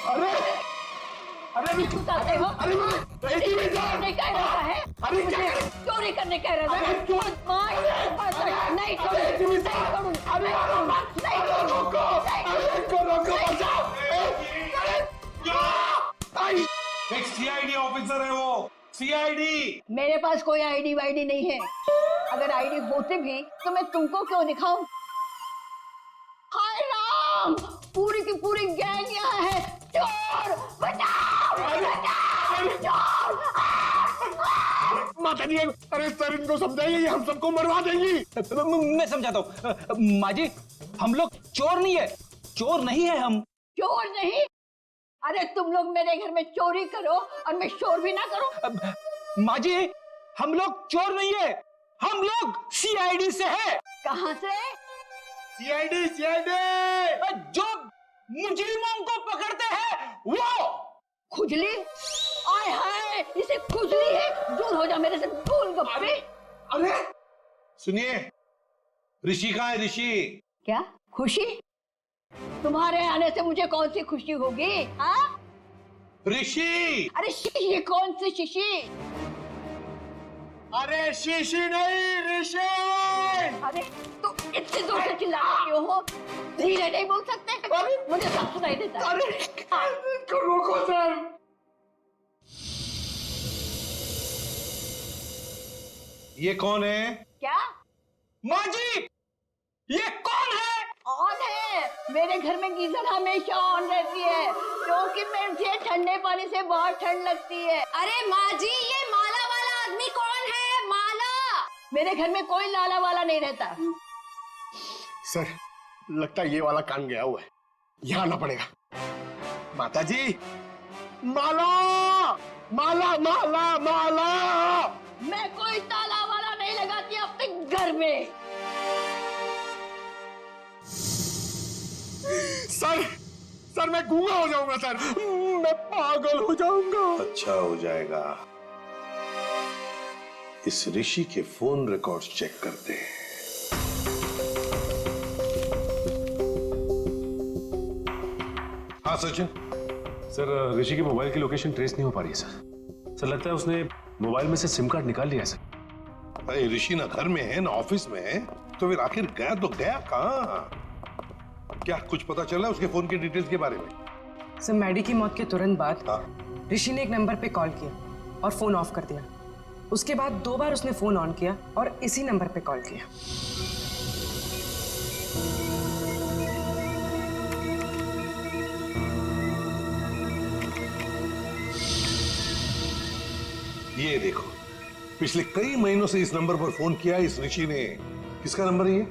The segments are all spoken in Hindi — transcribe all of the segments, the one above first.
अरे अरे बताते हो? अरे नहीं कह रहा है, अरे मुझे चोरी करने कह रहा था। नहीं छोड़ूंगा, नहीं छोड़ूंगा, नहीं एक सीआईडी ऑफिसर है वो, सीआईडी। मेरे पास कोई आईडी वाईडी नहीं है। अगर आईडी होते भी तो मैं तुमको क्यों दिखाऊं? हाय राम, पूरी की पूरी गैंग यहाँ है। चोर बचाओ, बचाओ, चोर। माता जी, अरे सर इनको समझाइए, हम सबको मरवा देंगी। मैं समझाता हूँ। माँ जी, हम लोग चोर नहीं है, चोर नहीं है हम। चोर नहीं? अरे तुम लोग मेरे घर में चोरी करो और मैं शोर भी ना करूं। माँ जी, हम लोग चोर नहीं है, हम लोग सीआईडी से है। कहाँ से? सीआईडी जो मुजरिमों को पकड़ते हैं वो। खुजली? आय हाय, इसे खुजली है। दूर हो जा मेरे से, गोलगप्पे। अरे सुनिए, ऋषि कहाँ है? ऋषि क्या खुशी? तुम्हारे आने से मुझे कौन सी खुशी होगी? हाँ? ऋषि। अरे शीशी? कौन सी शीशी? अरे शीशी नहीं, ऋषि। अरे तुम इतनी दूर से चिल्ला रही हो, धीरे नहीं बोल सकते? मुझे सब सुनाई देता है। अरे इनको रोको सर। ये कौन है? क्या? माँ जी, ये कौन है? ऑन है। मेरे घर में गीजर हमेशा ऑन रहती है, क्योंकि मुझे ठंडे पानी से बहुत ठंड लगती है। अरे माँ जी, ये माला वाला आदमी कौन है? माला? मेरे घर में कोई लाला वाला नहीं रहता। सर लगता है ये वाला कान गया हुआ है, यहाँ आना पड़ेगा। माता जी, माला माला माला माला। मैं कोई ताला वाला नहीं लगाती अपने घर में। सर मैं गूंगा हो जाऊंगा सर, मैं पागल हो जाऊंगा। अच्छा हो जाएगा। इस ऋषि के फोन रिकॉर्ड्स चेक करते हैं। हाँ सचिन। सर ऋषि की मोबाइल की लोकेशन ट्रेस नहीं हो पा रही है सर लगता है उसने मोबाइल में से सिम कार्ड निकाल लिया है सर। अरे ऋषि ना घर में है ना ऑफिस में है, तो फिर आखिर गया तो गया कहाँ? क्या कुछ पता चला उसके फोन के डिटेल्स के बारे में? सर मैडी की मौत के तुरंत बाद हाँ। ऋषि ने एक नंबर पे कॉल किया और फोन ऑफ कर दिया। उसके बाद 2 बार उसने फोन ऑन किया और इसी नंबर पे कॉल किया। ये देखो, पिछले कई महीनों से इस नंबर पर फोन किया इस ऋषि ने। किसका नंबर है ये?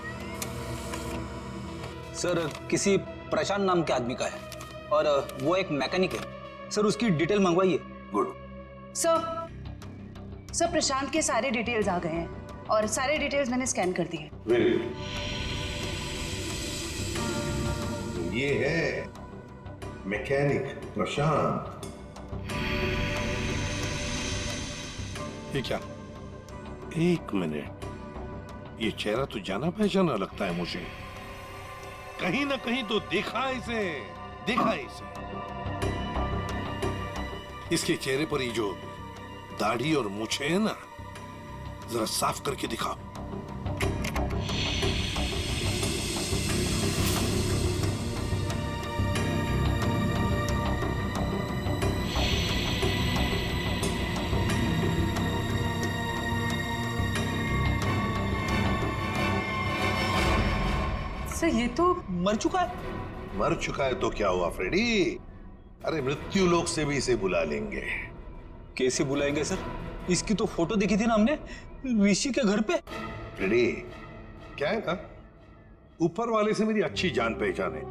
सर किसी प्रशांत नाम के आदमी का है और वो एक मैकेनिक है। सर उसकी डिटेल मंगवाइए। गुड। सर प्रशांत के सारे डिटेल्स आ गए हैं और सारे डिटेल्स मैंने स्कैन कर दिए। Very good. ये है मैकेनिक प्रशांत। ये क्या? एक मिनट, ये चेहरा तो जाना पहचाना लगता है मुझे। कहीं ना कहीं तो देखा इसे, देखा इसे। इसके चेहरे पर ये जो दाढ़ी और मूछें है ना, जरा साफ करके दिखाओ। सर ये तो मर चुका है। मर चुका है तो क्या हुआ फ्रेडी? अरे मृत्यु लोक से भी इसे बुला लेंगे। कैसे बुलाएंगे सर? इसकी तो फोटो देखी थी ना हमने ऋषि के घर पे। फ्रेडी, क्या है ना, ऊपर वाले से मेरी अच्छी जान पहचान है।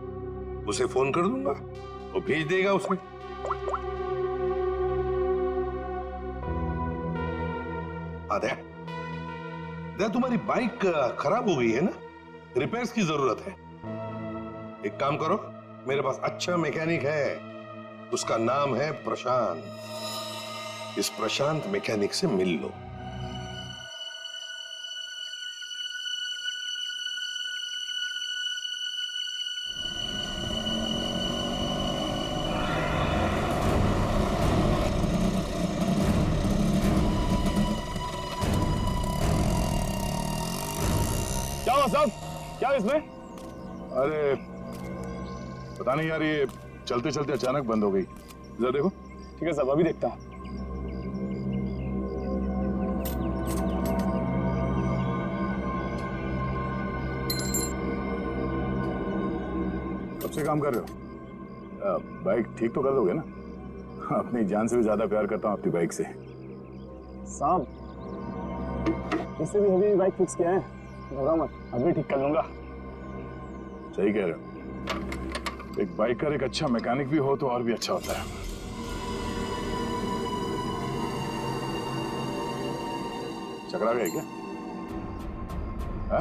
उसे फोन कर दूंगा, वो भेज देगा उसे। दया, तुम्हारी बाइक खराब हो गई है ना, रिपेयर्स की जरूरत है। एक काम करो, मेरे पास अच्छा मैकेनिक है, उसका नाम है प्रशांत। इस प्रशांत मैकेनिक से मिल लो। उसमें? अरे पता नहीं यार, ये चलते चलते अचानक बंद हो गई। जरा देखो। ठीक है साहब, अभी देखता हूँ। कब से काम कर रहे हो? बाइक ठीक तो कर दोगे ना? अपनी जान से भी ज्यादा प्यार करता हूँ आपकी बाइक से। साहब, इससे भी हेवी बाइक फिक्स किया है, घबराओ मत, अभी ठीक कर लूंगा। सही कह रहे हो। एक बाइकर एक अच्छा मैकेनिक भी हो तो और भी अच्छा होता है। चकरा गए क्या? हा?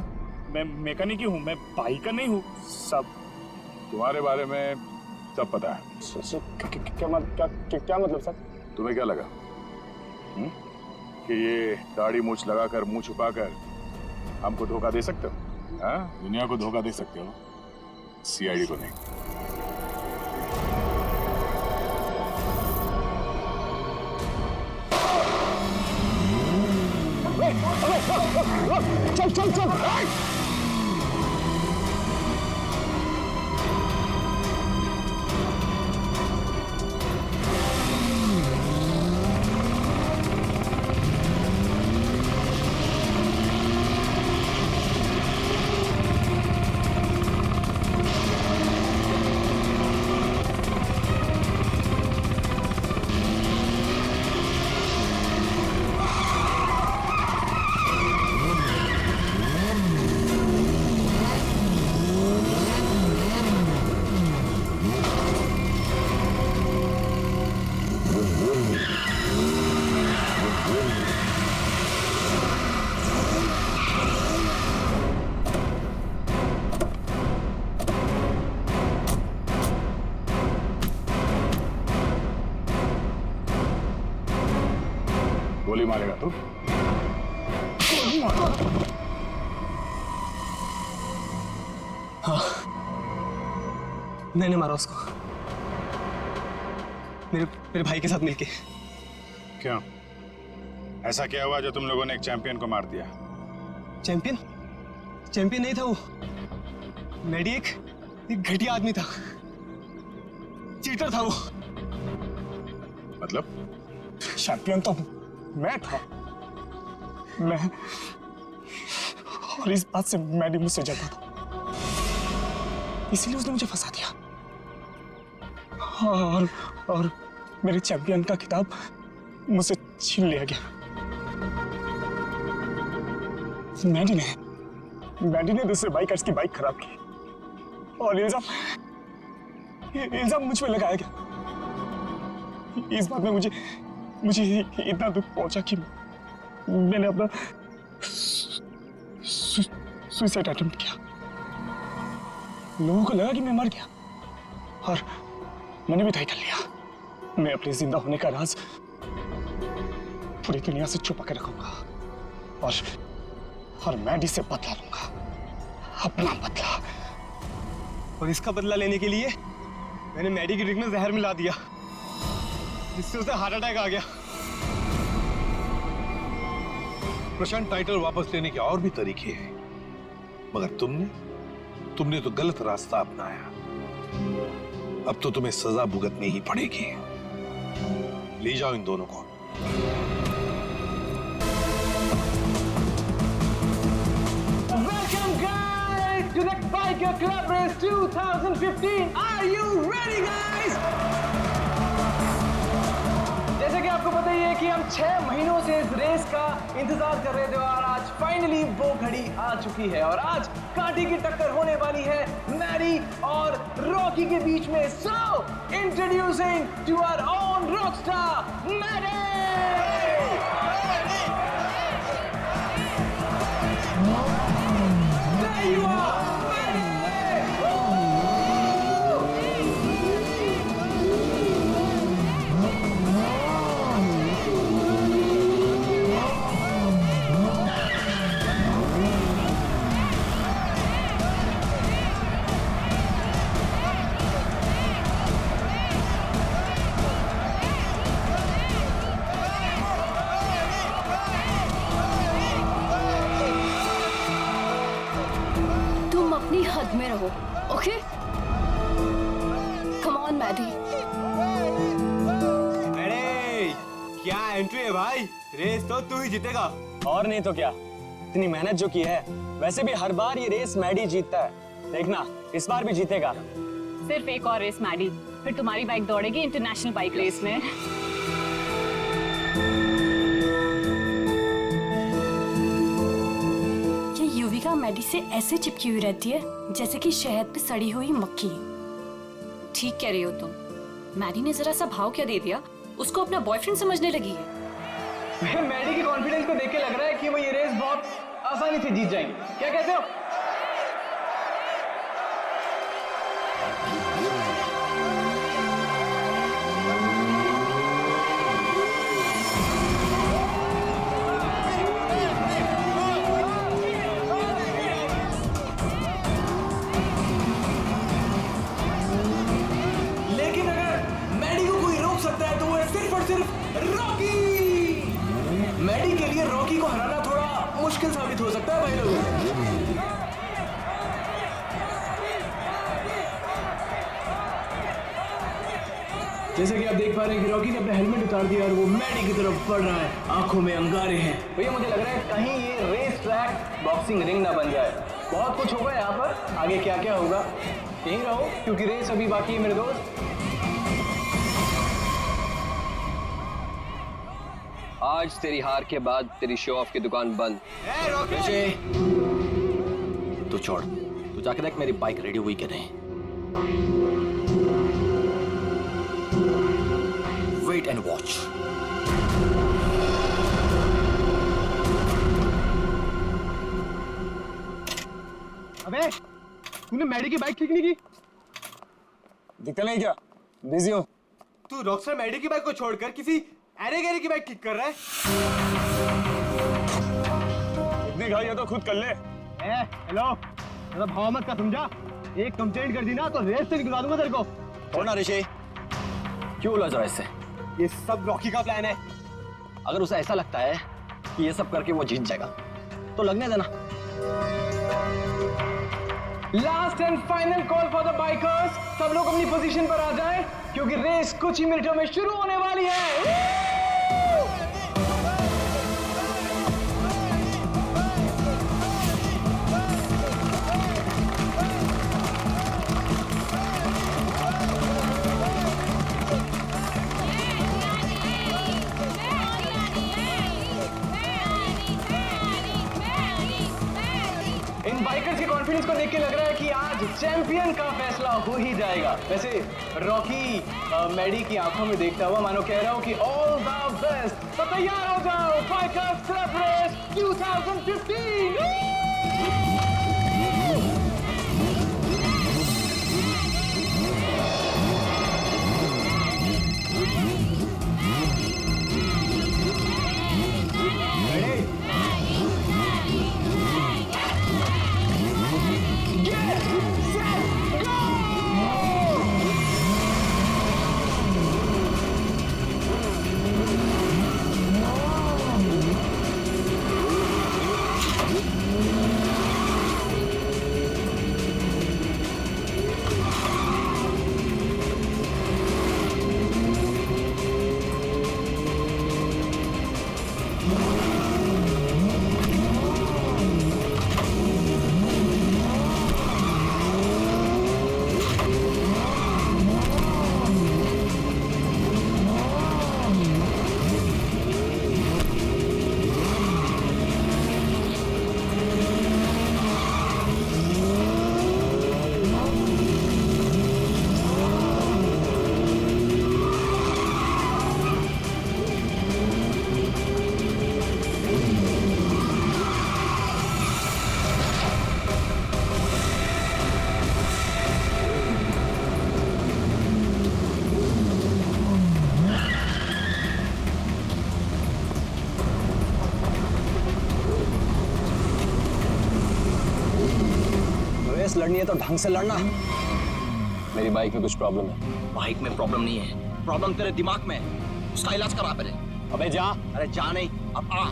मैं मैकेनिक ही हूँ, मैं बाइकर नहीं हूँ सब। तुम्हारे बारे में सब पता है। क्या मतलब सर? तुम्हें क्या लगा कि ये दाढ़ी मूछ लगाकर मुंह छुपाकर हमको धोखा दे सकते हो? हाँ? दुनिया को धोखा दे सकते हो, सीआईडी को नहीं। चल चल चल। गोली मारेगा तू? हाँ, मैंने मारा उसको, मेरे भाई के साथ मिलके। क्यों? ऐसा क्या हुआ जो तुम लोगों ने एक चैंपियन को मार दिया? चैंपियन? चैंपियन नहीं था वो, मैडी एक घटिया आदमी था, चीटर था वो। मतलब? चैंपियन तो मैं था, मैं, और इस बात से मैडी मुझसे जलता था, इसीलिए उसने मुझे फंसा दिया। और मेरे चैंपियन का खिताब मुझसे छीन लिया गया। मैडी ने दूसरे बाइकर्स की बाइक खराब की और इल्जाम मुझ पे लगाया गया। इस बात में मुझे इतना दुख पहुंचा कि मैंने अपना सुसाइड अटेम्प्ट किया। लोगों को लगा कि मैं मर गया और मैंने भी तय कर लिया, मैं अपने जिंदा होने का राज पूरी दुनिया से छुपा के रखूंगा और मैडी से बदला लूंगा, अपना बदला। और इसका बदला लेने के लिए मैंने मैडी की ड्रिंक में जहर मिला दिया, जिससे उसे हार्ट अटैक आ गया। प्रशांत, टाइटल वापस लेने के और भी तरीके हैं, मगर तुमने तो गलत रास्ता अपनाया। अब तो तुम्हें सजा भुगतनी ही पड़ेगी। ले जाओ इन दोनों को। Welcome guys to the Biker Club Race 2015. Are you ready guys? जैसे कि आपको पता ही है कि हम 6 महीनों से इस रेस का इंतजार कर रहे थे और आज फाइनली वो घड़ी आ चुकी है और आज कांटे की टक्कर होने वाली है मैडी और रॉकी के बीच में। So introducing to our own rockstar Maddy. There you are, हद में रहो, ओके? Come on Maddie. अरे क्या एंट्री है भाई, रेस तो तू ही जीतेगा। और नहीं तो क्या, इतनी मेहनत जो की है, वैसे भी हर बार ये रेस मैडी जीतता है, देखना इस बार भी जीतेगा। सिर्फ एक और रेस मैडी, फिर तुम्हारी बाइक दौड़ेगी इंटरनेशनल बाइक रेस में। ये युविका मैडी से ऐसे चिपकी हुई रहती है जैसे कि शहद पे सड़ी हुई मक्खी। ठीक कह रही हो तुम। मैडी ने जरा सा भाव क्या दे दिया, उसको अपना बॉयफ्रेंड समझने लगी है। मैडी के कॉन्फिडेंस को देख के लग रहा है कि वो ये रेस बहुत आसानी से जीत जाएंगे। क्या कहते हो? लेकिन अगर मैडी को कोई रोक सकता है तो वो है सिर्फ और सिर्फ रॉकी। मैडी के लिए रॉकी को हराना थोड़ा मुश्किल साबित हो सकता है भाई लोगों। जैसे कि आप देख पा रहे हैं कि रॉकी ने अपना हेलमेट उतार दिया और वो मैडी की तरफ बढ़ रहा है, आंखों में अंगारे हैं। भैया मुझे लग रहा है कहीं ये रेस ट्रैक बॉक्सिंग रिंग ना बन जाए। बहुत कुछ होगा यहाँ पर, आगे क्या क्या होगा यहीं रहो क्योंकि रेस अभी बाकी है मेरे दोस्त। आज तेरी हार के बाद तेरी शो ऑफ की दुकान बंद। तू छोड़, तू जाके देख मेरी बाइक रेडी हुई कि नहीं। Wait and watch. अबे तूने मैडी की बाइक ठीक नहीं की? दिखता नहीं क्या, बिजी हूँ। तू रॉकस्टार मैडी की बाइक को छोड़कर किसी अरे गहरे की बाइक ठीक कर रहा है। इतनी घाई है तो खुद कर ले। हेलो, मेरा भाव मत का समझा। एक कंप्लेंट कर दी ना तो रेस से निकलवा दूंगा तेरे को। छोड़ना ऋषि, क्यों उलझ रहा है इससे? ये सब रॉकी का प्लान है। अगर उसे ऐसा लगता है कि ये सब करके वो जीत जाएगा तो लगने देना। Last and final call for the bikers. सब लोग अपनी पोजीशन पर आ जाएं क्योंकि रेस कुछ ही मिनटों में शुरू होने वाली है। इन बाइकर्स के कॉन्फिडेंस को देख के लग रहा है कि आज चैंपियन का फैसला हो ही जाएगा। वैसे रॉकी मैडी की आंखों में देखता हुआ मानो कह रहा हूं कि ऑल द बेस्ट। तो तैयार हो जाओ, बाइकर्स क्लब रेस 2015। लड़नी है तो ढंग से लड़ना। मेरी बाइक में कुछ प्रॉब्लम है। बाइक में प्रॉब्लम नहीं है, प्रॉब्लम तेरे दिमाग में है। उसका इलाज करा पहले। अबे जा। अरे जा नहीं, अब आ।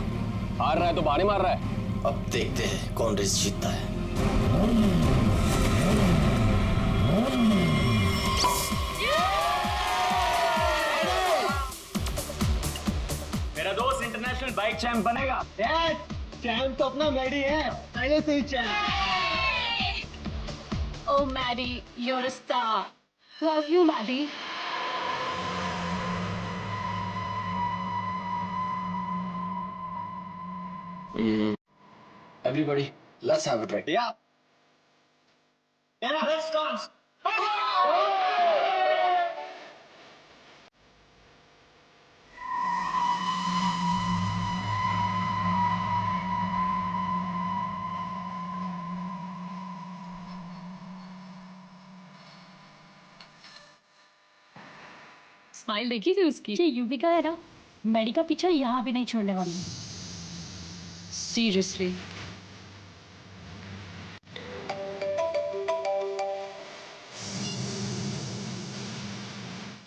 हार रहा है तो बाहर मार रहा है। अब देखते हैं कौन रेस जीतता है। वाइट चैंप बनेगा। चैंप तो अपना मैडी है, पहले से ही champ. Oh, Maddie, you're a star. Love you, Maddie. Everybody, let's have a drink. Yeah. Yeah, let's go. Smile देखी थी उसकी? ये युविका है ना, मैडी का पीछा यहाँ भी नहीं छोड़ने वाली। सीरियसली।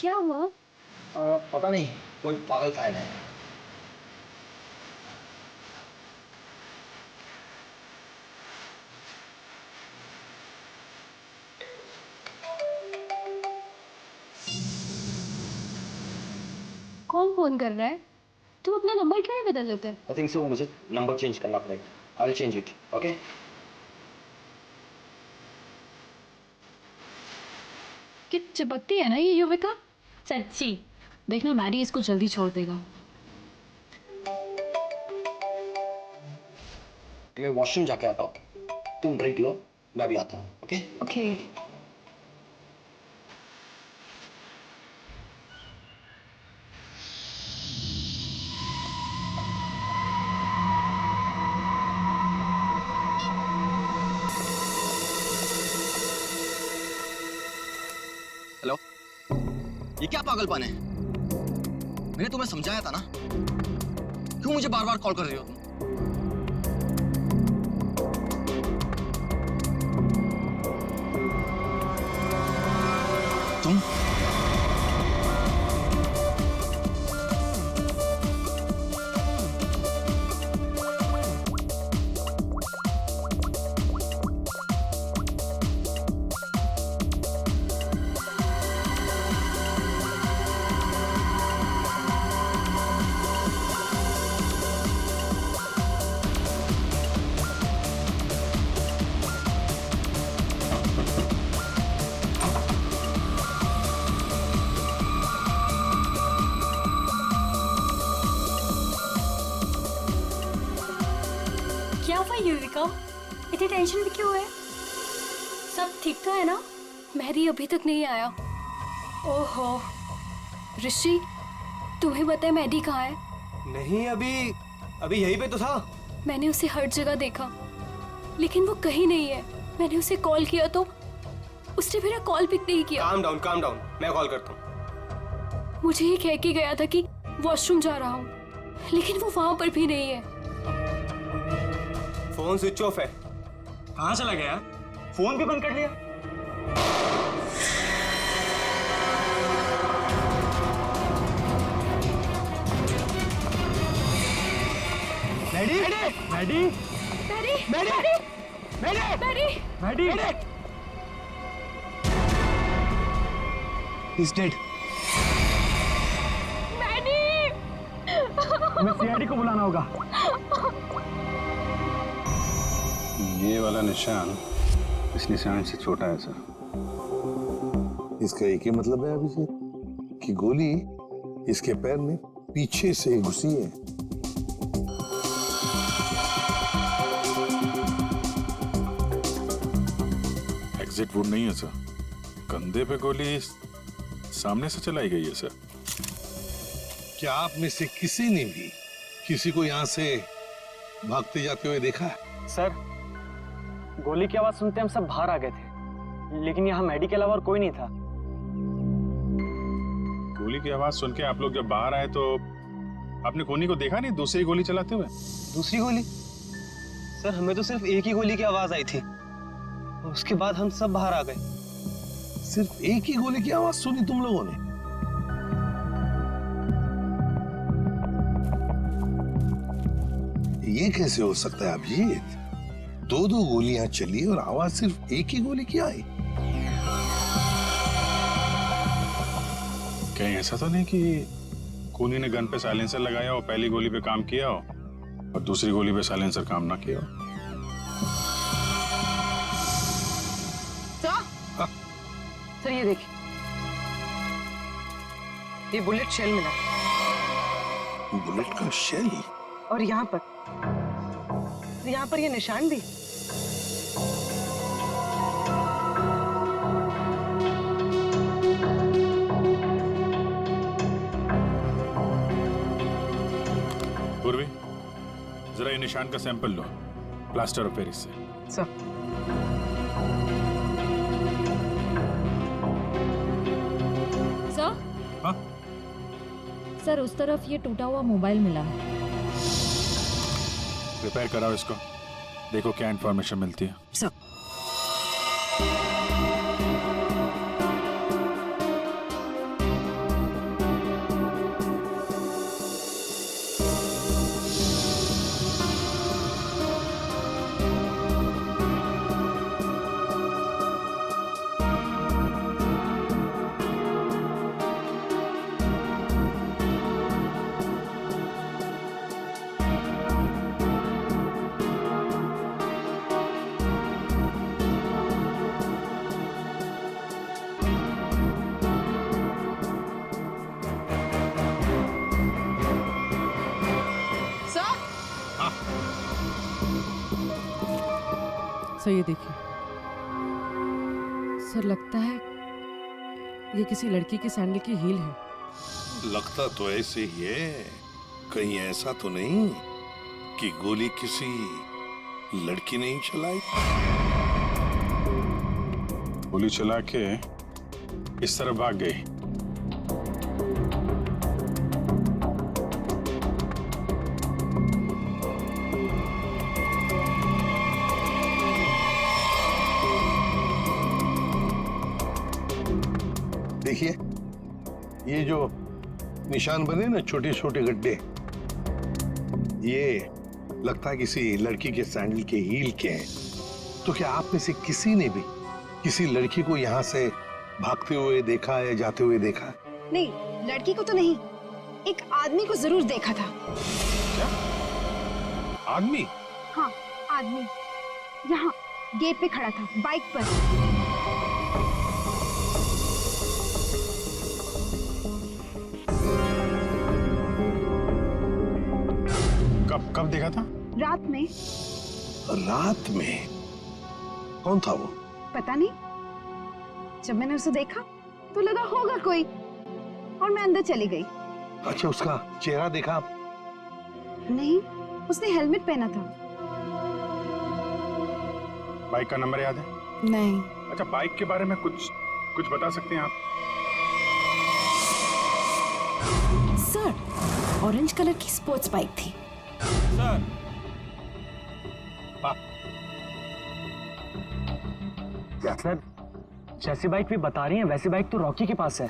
क्या हुआ? पता नहीं, कोई पागल फैन है। कौन फोन कर रहा है? तुम अपना नंबर क्यों नहीं बदल देते? I think so, मुझे नंबर चेंज करना पड़ेगा। I'll change it, okay? कि चिपकती है ना ये युविका? सच्ची। देखना मैडी इसको जल्दी छोड़ देगा। मैं वॉशरूम जाके आता हूँ। तुम ड्रिंक लो, मैं भी आता हूँ, ओके? ओके। हेलो, ये क्या पागलपन है? मैंने तुम्हें समझाया था ना, क्यों मुझे बार बार कॉल कर रही हो तुम? क्या हुआ युविका? इतनी टेंशन भी क्यों है? सब ठीक तो है ना? मैडी अभी तक नहीं आया। ओहो, ऋषि, तुम्हें पता है मैडी कहाँ है? नहीं, अभी यहीं पे तो था। मैंने उसे हर जगह देखा, लेकिन वो कहीं नहीं है। मैंने उसे कॉल किया तो उसने मेरा कॉल पिक नहीं किया। काम डाउन, मैं कॉल करता हूँ। मुझे ये कह के गया था कि वॉशरूम जा रहा हूँ, लेकिन वो वहां पर भी नहीं है। फोन स्विच ऑफ है। कहाँ चला गया? फोन भी बंद कर लिया। Maddy, Maddy, Maddy, Maddy, Maddy, Maddy, Maddy, He's dead. Maddy! हमें सीआईडी को बुलाना होगा। ये वाला निशान इस निशान से छोटा है सर। इसका एक ही मतलब है अभिजीत कि गोली इसके पैर में पीछे से घुसी है। एग्जिट वुड नहीं है सर, कंधे पे गोली सामने से चलाई गई है सर। क्या आप में से किसी ने भी किसी को यहाँ से भागते जाते हुए देखा है? सर, गोली की आवाज सुनते हम सब बाहर आ गए थे, लेकिन यहाँ मैडी के अलावा और कोई नहीं था। गोली की आवाज सुन के आप लोग जब बाहर आए तो आपने कोनी को देखा नहीं दूसरी गोली चलाते हुए? दूसरी गोली? सर, हमें तो सिर्फ एक ही गोली की आवाज आई थी, उसके बाद हम सब बाहर आ गए। सिर्फ एक ही गोली की आवाज सुनी तुम लोगों ने? ये कैसे हो सकता है अभिजीत? दो गोलियां चली और आवाज सिर्फ एक ही गोली की आई। कहीं ऐसा तो नहीं कि कोनी ने गन पे साइलेंसर लगाया और पहली गोली पे काम किया हो? और दूसरी गोली पे साइलेंसर काम ना किया। सर ये देखिए, ये बुलेट शेल मिला। बुलेट का शेल? और यहाँ पर ये निशान भी। पूर्वी, जरा ये निशान का सैंपल लो प्लास्टर ऑफ पेरिस से। Sir sir? हाँ? सर उस तरफ ये टूटा हुआ मोबाइल मिला है। रिपेयर कराओ इसको, देखो क्या इंफॉर्मेशन मिलती है। सर सर ये देखिए, सर लगता है ये किसी लड़की की सैंडल की हील है। लगता तो ऐसे ही है, कहीं ऐसा तो नहीं कि गोली किसी लड़की ने ही चलाई? गोली चला के इस तरफ भाग गई। देखिए, ये जो निशान बने ना, छोटे छोटे गड्ढे, ये लगता है किसी लड़की के सैंडल के हील के हैं। तो क्या आप में से किसी ने भी किसी लड़की को यहाँ से भागते हुए देखा या जाते हुए देखा? नहीं, लड़की को तो नहीं, एक आदमी को जरूर देखा था। क्या आदमी? हाँ, आदमी यहाँ गेट पे खड़ा था, बाइक पर। कब देखा था? रात में। रात में? कौन था वो? पता नहीं, जब मैंने उसे देखा तो लगा होगा कोई, और मैं अंदर चली गई। अच्छा, उसका चेहरा देखा आप? नहीं, उसने हेलमेट पहना था। बाइक का नंबर याद है? नहीं। अच्छा, बाइक के बारे में कुछ बता सकते हैं आप? सर, ऑरेंज कलर की स्पोर्ट्स बाइक थी। सर, सर, जैसी बाइक भी बता रही हैं वैसी बाइक तो रॉकी के पास है।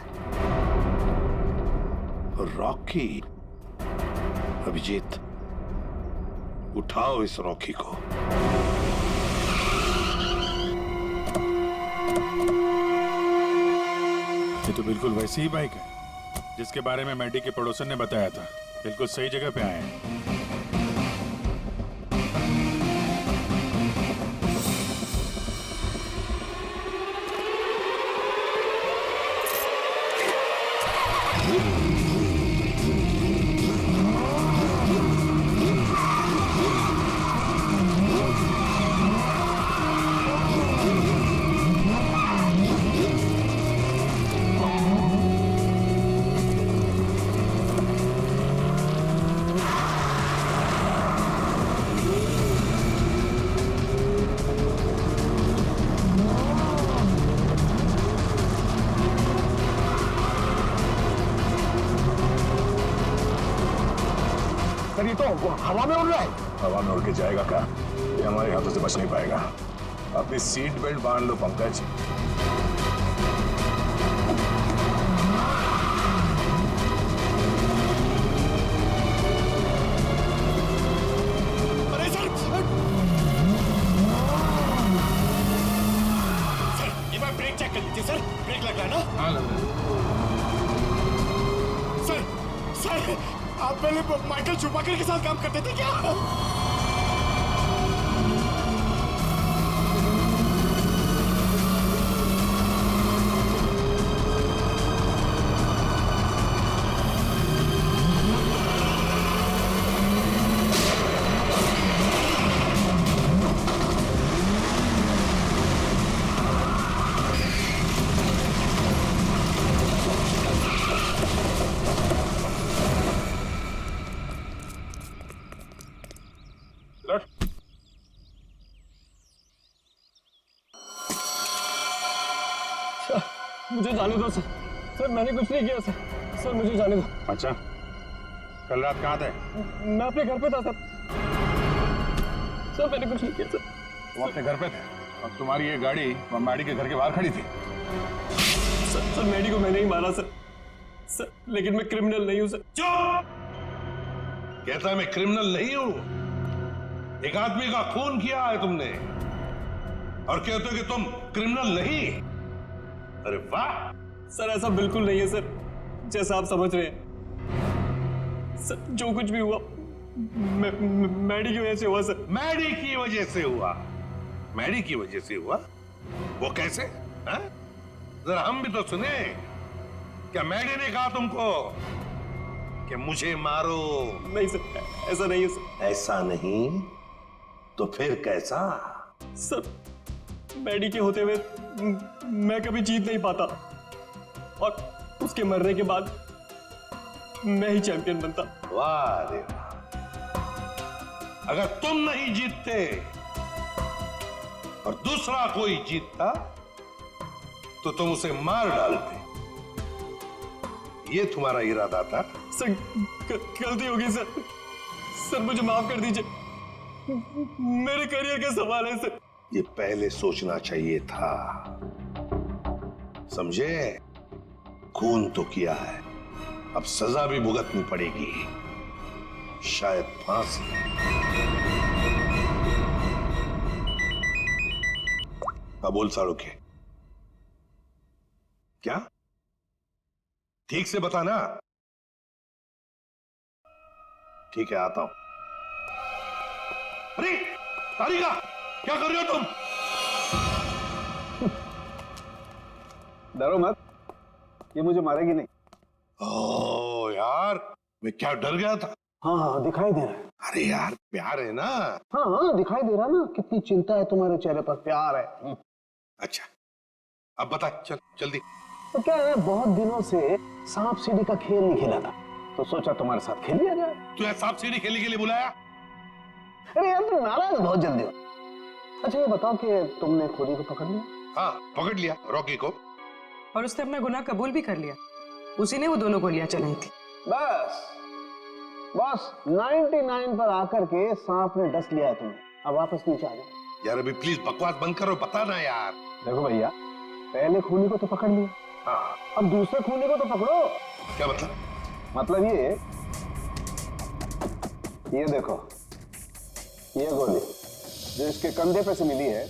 रॉकी? अभिजीत, उठाओ इस रॉकी को। ये तो बिल्कुल वैसी ही बाइक है जिसके बारे में मैडी के पड़ोसन ने बताया था। बिल्कुल सही जगह पे आए हैं। सर, ये तो हवा में उड़ रहा है। हवा में उड़ के जाएगा क्या? ये हमारे हाथों से बच नहीं पाएगा। अपनी सीट बेल्ट बांध लो पंकज। अरे सर, ये बार ब्रेक चेक कर लीजिए सर। ब्रेक लग रहा है ना? हाँ, लग रहा है। सर, आप पहले माइकल शूमाकर के साथ काम करते थे क्या? मुझे जाने दो सर। सर मैंने कुछ नहीं किया सर। सर मुझे जाने दो। अच्छा, कल रात कहाँ थे? मैं अपने घर पे था सर। सर मैंने कुछ नहीं किया सर। वो अपने घर पे थे और तुम्हारी ये गाड़ी मैडी के घर के बाहर खड़ी थी। सर मैडी को मैंने ही मारा सर। सर लेकिन मैं क्रिमिनल नहीं हूँ सर। चुप! कहता है मैं क्रिमिनल नहीं हूं। एक आदमी का खून किया है तुमने और कहते हो कि तुम क्रिमिनल नहीं। अरे वाह! सर ऐसा बिल्कुल नहीं है सर, जैसा आप समझ रहे हैं। सर जो कुछ भी हुआ मैडी की वजह से हुआ सर। मैडी की वजह से हुआ? मैडी की वजह से हुआ? वो कैसे? हा? जरा हम भी तो सुने। क्या मैडी ने कहा तुमको कि मुझे मारो? नहीं सर, ऐसा नहीं है सर। ऐसा नहीं तो फिर कैसा? सर मैडी के होते हुए मैं कभी जीत नहीं पाता और उसके मरने के बाद मैं ही चैंपियन बनता। वाह रे वाह! अगर तुम नहीं जीतते और दूसरा कोई जीतता तो तुम उसे मार डालते। ये तुम्हारा इरादा था? सर गलती हो गई सर। सर मुझे माफ कर दीजिए, मेरे करियर का सवाल है सर। ये पहले सोचना चाहिए था, समझे? खून तो किया है, अब सजा भी भुगतनी पड़ेगी, शायद फांसी। अब बोल साड़ोखे, क्या? ठीक से बताना। ठीक है, आता हूं। अरे तारिका, क्या कर रहे हो तुम? डरो मत, ये मुझे मारेगी नहीं। ओह यार, मैं क्या डर गया था। हाँ दिखाई दे रहा है। अरे यार प्यार है ना। हाँ दिखाई दे रहा ना, कितनी चिंता है तुम्हारे चेहरे पर, प्यार है। अच्छा अब बता, चल जल्दी। तो क्या है, बहुत दिनों से सांप सीढ़ी का खेल नहीं खेला था, तो सोचा तुम्हारे साथ खेल लिया जाए। तू यार सांप सीढ़ी खेलने के लिए बुलाया? अरे यार तुम नाराज बहुत जल्दी हो। अच्छा ये बताओ कि तुमने खोली को पकड़ लिया? हाँ पकड़ लिया, रॉकी को। और उसने अपना गुनाह कबूल भी कर लिया, उसी ने वो दोनों गोलियां चलाई थी। बस 99 पर आकर के सांप ने डस लिया है तुम्हें, अब वापस नीचे आ जाओ। यार अभी प्लीज बकवास बंद करो, बता ना यार। देखो भैया, पहले खूनी को तो पकड़ लिया, हाँ अब दूसरे खूनी को तो पकड़ो। क्या मतलब? मतलब ये देखो, ये गोली जो इसके कंधे पे से मिली है,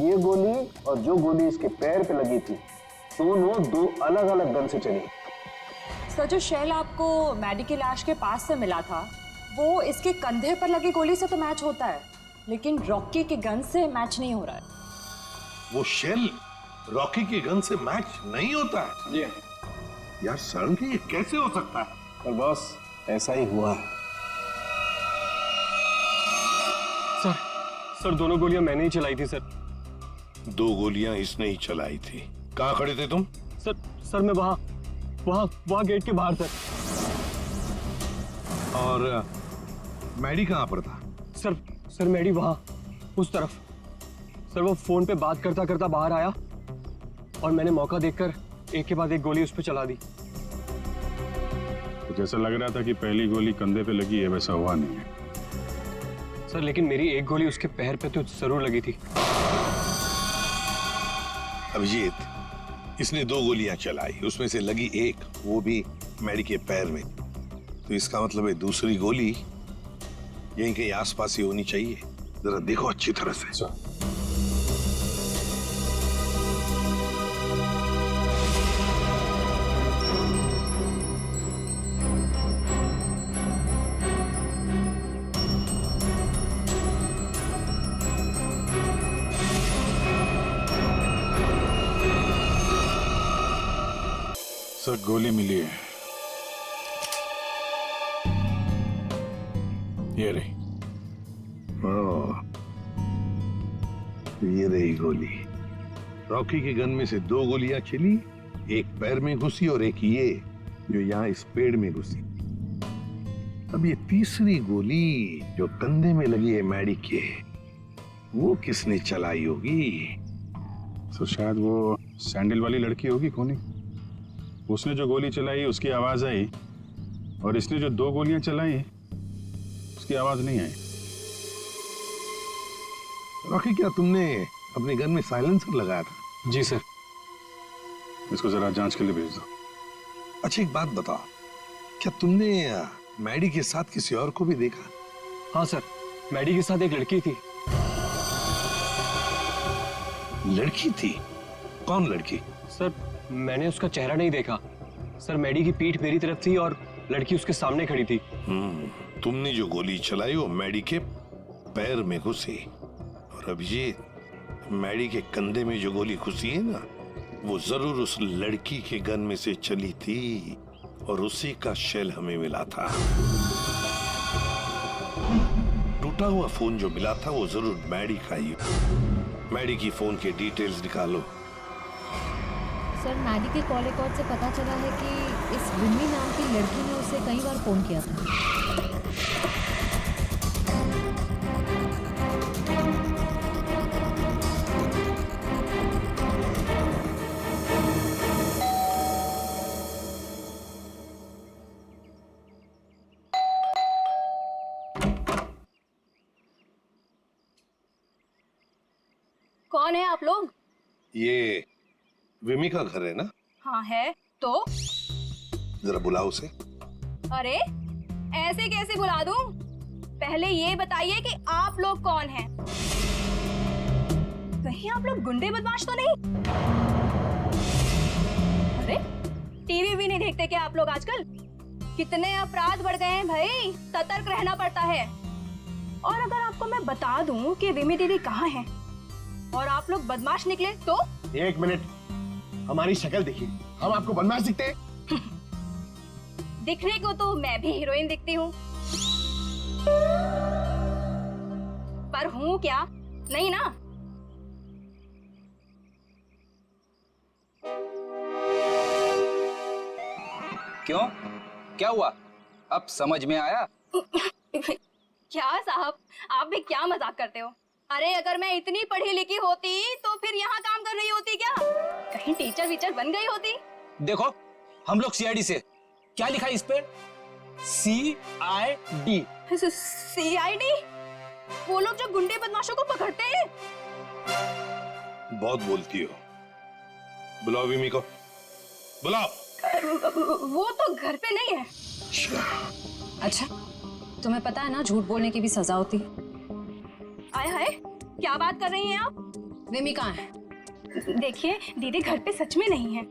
ये गोली और जो गोली इसके पैर पे लगी थी, दोनों दो अलग अलग गन से चली। सर जो शेल आपको मैडी की लाश के पास से मिला था, वो इसके कंधे पर लगी गोली से तो मैच होता है, लेकिन रॉकी के गन से मैच नहीं हो रहा है। वो शेल रॉकी की गन से मैच नहीं होता है? जी यार शर्म की, ये कैसे हो सकता है? पर बॉस ऐसा ही हुआ है। सर दोनों गोलियां मैंने ही चलाई थी सर। दो गोलियां इसने ही चलाई थी। कहां खड़े थे तुम? सर मैं वहां गेट के बाहर सर। और मैडी कहां पर था? सर मैडी वहां उस तरफ। सर वो फोन पे बात करता करता बाहर आया और मैंने मौका देखकर एक के बाद एक गोली उस पर चला दी। तो जैसा लग रहा था कि पहली गोली कंधे पे लगी है, वैसा हुआ नहीं है सर, लेकिन मेरी एक गोली उसके पैर पे तो जरूर लगी थी। अभिजीत, इसने दो गोलियां चलाई, उसमें से लगी एक, वो भी मैडी के पैर में। तो इसका मतलब है दूसरी गोली यहीं कहीं आसपास ही होनी चाहिए। जरा देखो अच्छी तरह से। सर गोली मिली है, ये रही। ये रही गोली। रॉकी के गन में से 2 गोलियां चली, एक पैर में घुसी और एक ये जो यहाँ इस पेड़ में घुसी। अब ये तीसरी गोली जो कंधे में लगी है मैडी के, वो किसने चलाई होगी? तो शायद वो सैंडल वाली लड़की होगी कोनी। उसने जो गोली चलाई उसकी आवाज आई, और इसने जो 2 गोलियां चलाई उसकी आवाज नहीं आई। रॉकी, क्या तुमने अपने गन में साइलेंसर लगाया था? जी सर। इसको जरा जांच के लिए भेज दो। अच्छा एक बात बताओ, क्या तुमने मैडी के साथ किसी और को भी देखा? हाँ सर, मैडी के साथ एक लड़की थी। लड़की थी? कौन लड़की? सर मैंने उसका चेहरा नहीं देखा। सर मैडी की पीठ मेरी तरफ थी और लड़की उसके सामने खड़ी थी। तुमने जो गोली चलाई वो मैडी के पैर में घुसी, और अब ये मैडी के कंधे में जो गोली घुसी है ना, वो जरूर उस लड़की के गन में से चली थी, और उसी का शेल हमें मिला था। टूटा हुआ फोन जो मिला था वो जरूर मैडी का ही। मैडी की फोन के डिटेल्स निकालो। सर मैडी के कॉल रिकॉर्ड से पता चला है कि इस विमी नाम की लड़की ने उसे कई बार फोन किया था। कौन है आप लोग? ये विमी का घर है ना? हाँ है। तो जरा बुलाओ उसे। अरे ऐसे कैसे बुला दूं? पहले ये बताइए कि आप लोग कौन हैं? कहीं आप लोग गुंडे बदमाश तो नहीं? अरे टीवी भी नहीं देखते क्या आप लोग आजकल? कितने अपराध बढ़ गए हैं भाई, सतर्क रहना पड़ता है। और अगर आपको मैं बता दूं कि विमी दीदी कहाँ है और आप लोग बदमाश निकले तो? 1 मिनट, हमारी शक्ल देखिए, हम आपको बदमाश दिखते हैं? दिखने को तो मैं भी हीरोइन दिखती हूँ, पर हूँ क्या? नहीं ना। क्यों? क्या हुआ? अब समझ में आया? क्या साहब, आप भी क्या मजाक करते हो? अरे अगर मैं इतनी पढ़ी लिखी होती तो फिर यहाँ काम कर रही होती क्या? कहीं टीचर वीचर बन गई होती? देखो हम लोग सीआईडी से। क्या लिखा है इस पे? CID। CID? वो लोग जो गुंडे बदमाशों को पकड़ते हैं? बहुत बोलती हो। बुलाओ विमी को, बुलाओ। वो तो घर पे नहीं है। अच्छा तुम्हें पता है ना झूठ बोलने की भी सजा होती है। आए हाय, क्या बात कर रही हैं आप? विमी कहाँ है? देखिए दीदी घर पे सच में नहीं है।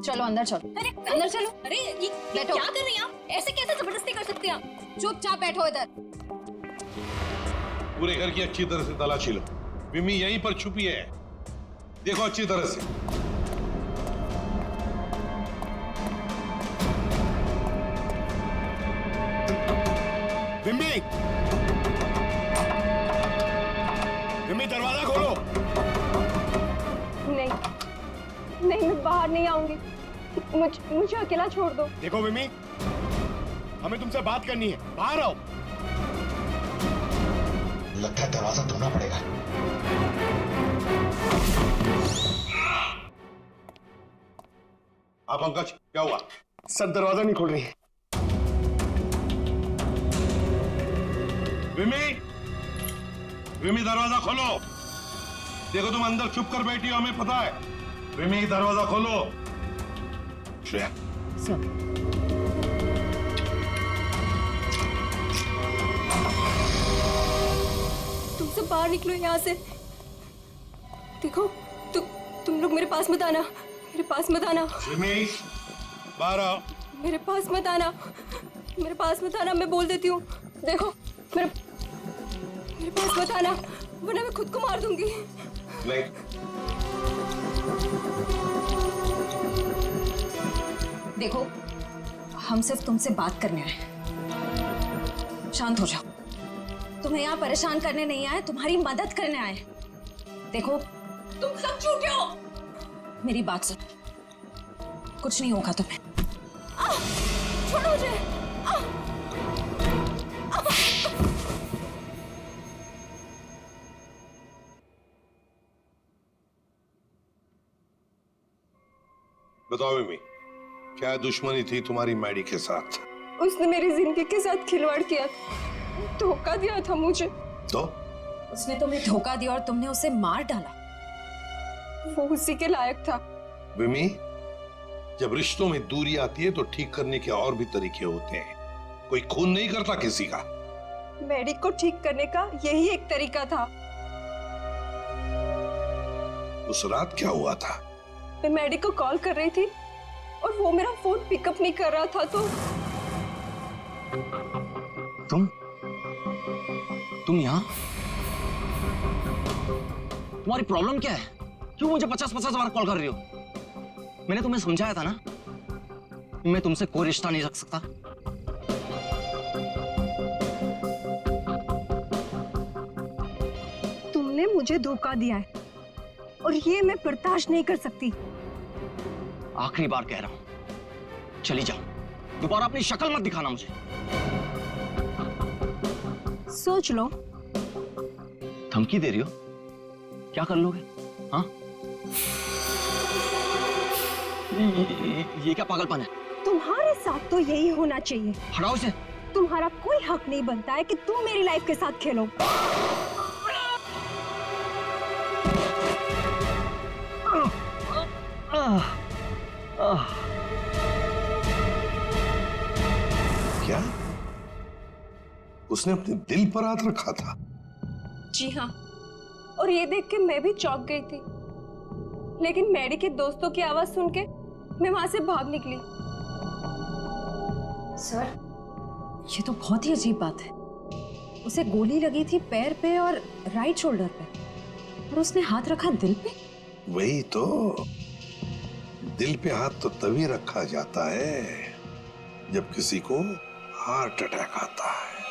चलो अंदर चलो। अरे अंदर चलो। अरे ये क्या कर रही हैं आप? ऐसे कैसे जबरदस्ती कर सकती हैं आप? चुपचाप बैठो इधर। पूरे घर की अच्छी तरह से तलाशी लो। विमी यहीं पर छुपी है, देखो अच्छी तरह से। विमी, विमी दरवाजा खोलो। नहीं नहीं, मैं बाहर नहीं आऊंगी। मुझे अकेला छोड़ दो। देखो विमी, हमें तुमसे बात करनी है, बाहर आओ। लगता है दरवाजा धोना पड़ेगा। आप पंकज, क्या हुआ? सर दरवाजा नहीं खोल रही है। विमी, विमी दरवाजा खोलो। देखो तुम अंदर छुप कर बैठी हो, हमें पता है। विमी दरवाजा खोलो। श्रेया सर तुम सब बाहर निकलो यहाँ से। देखो तुम लोग मेरे पास मत आना, मेरे पास मत आना। विमी बाहर आओ। मेरे पास मत आना, मेरे पास मत आना, मैं बोल देती हूँ। देखो मेरे पास मत आना, वरना मैं खुद को मार दूंगी। नहीं। देखो, हम सिर्फ तुमसे बात करने आए। शांत हो जाओ। तुम्हें यहाँ परेशान करने नहीं आए, तुम्हारी मदद करने आए। देखो, तुम सब झूठे हो। मेरी बात सुन, कुछ नहीं होगा तुम्हें। छोड़ो मुझे। बताओ मिमी, क्या दुश्मनी थी तुम्हारी मैडी के साथ? उसने मेरी जिंदगी के साथ खिलवाड़ किया, धोखा दिया था मुझे। तो उसने तुम्हें धोखा दिया और तुमने उसे मार डाला। वो उसी के लायक था। मिमी, जब रिश्तों में दूरी आती है तो ठीक करने के और भी तरीके होते हैं। कोई खून नहीं करता किसी का। मैडी को ठीक करने का यही एक तरीका था। उस रात क्या हुआ था? मैं मैडी को कॉल कर रही थी और वो मेरा फोन पिकअप नहीं कर रहा था, तो तुम यहाँ? तुम्हारी प्रॉब्लम क्या है? क्यों मुझे 50-50 बार कॉल कर रही हो? मैंने तुम्हें समझाया था ना, मैं तुमसे कोई रिश्ता नहीं रख सकता। तुमने मुझे धोखा दिया है और ये मैं बर्दाश्त नहीं कर सकती। आखिरी बार कह रहा हूं, चली जाओ। दोबारा अपनी शक्ल मत दिखाना मुझे। सोच लो। धमकी दे रही हो? क्या कर लोगे? हाँ? ये क्या पागलपन है? तुम्हारे साथ तो यही होना चाहिए। हटाओ इसे। तुम्हारा कोई हक नहीं बनता है कि तुम मेरी लाइफ के साथ खेलो। क्या उसने अपने दिल पर हाथ रखा था? जी हाँ, और ये देख के मैं भी चौंक गई थी, लेकिन मैडी के दोस्तों की आवाज सुन के मैं वहां से भाग निकली। सर, ये तो बहुत ही अजीब बात है। उसे गोली लगी थी पैर पे और राइट शोल्डर पे, और उसने हाथ रखा दिल पे। वही तो, दिल पे हाथ तो तभी रखा जाता है जब किसी को हार्ट अटैक आता है।